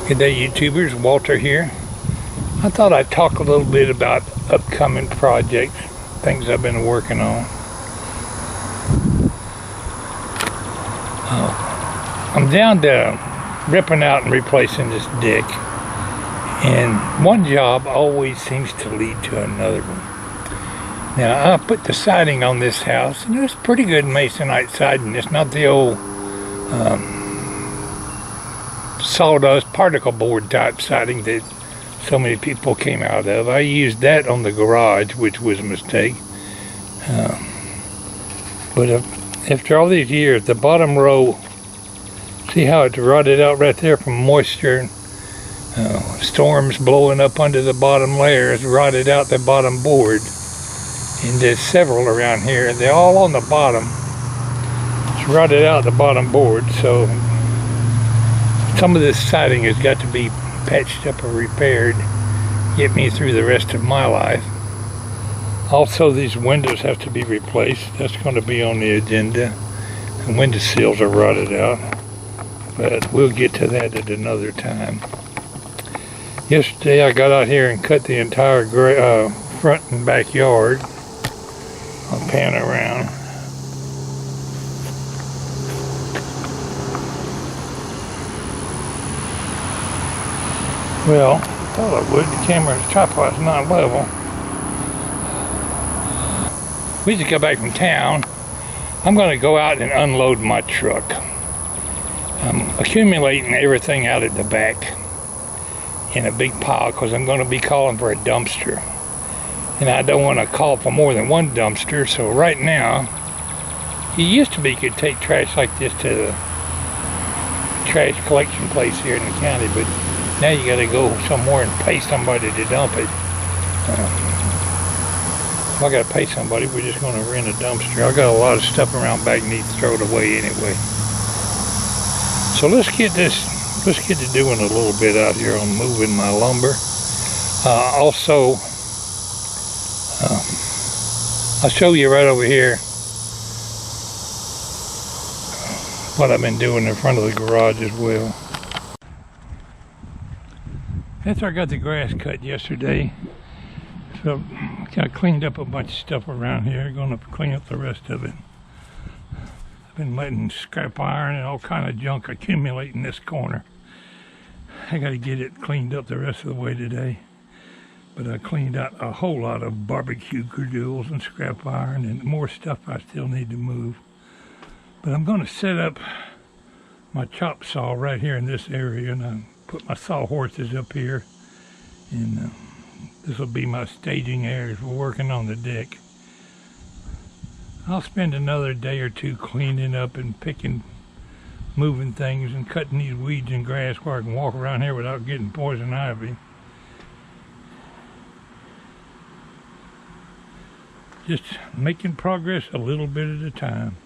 Good day, YouTubers. Walter here. I thought I'd talk a little bit about upcoming projects, things I've been working on. I'm down to ripping out and replacing this deck, and one job always seems to lead to another one. Now, I put the siding on this house, and it's pretty good masonite siding. It's not the old sawdust particle board type siding that so many people came out of. I used that on the garage, which was a mistake. But after all these years, the bottom row, see how it's rotted out right there from moisture, storms blowing up under the bottom layers, rotted out the bottom board. And there's several around here. They're all on the bottom. It's rotted out the bottom board, so some of this siding has got to be patched up or repaired, get me through the rest of my life. Also, these windows have to be replaced. That's going to be on the agenda. The window sills are rotted out, but we'll get to that at another time. Yesterday I got out here and cut the entire front and backyard. I'll pan around. Well, I thought I would. The camera's tripod's not level. We just got back from town. I'm going to go out and unload my truck. I'm accumulating everything out at the back in a big pile because I'm going to be calling for a dumpster. And I don't want to call for more than one dumpster, so right now, it used to be you could take trash like this to the trash collection place here in the county, but now you got to go somewhere and pay somebody to dump it. If I got to pay somebody, we're just going to rent a dumpster. I got a lot of stuff around back needs to throw it away anyway. So let's get to doing a little bit out here on moving my lumber. Also, I'll show you right over here what I've been doing in front of the garage as well. After I got the grass cut yesterday, so I cleaned up a bunch of stuff around here. Going to clean up the rest of it. I've been letting scrap iron and all kind of junk accumulate in this corner. I got to get it cleaned up the rest of the way today. But I cleaned out a whole lot of barbecue griddles and scrap iron and more stuff I still need to move. But I'm going to set up my chop saw right here in this area, and I put my sawhorses up here, and this will be my staging area for working on the deck. I'll spend another day or two cleaning up and picking, moving things and cutting these weeds and grass where I can walk around here without getting poison ivy. Just making progress a little bit at a time.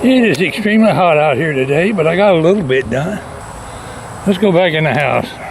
It is extremely hot out here today, but I got a little bit done. Let's go back in the house.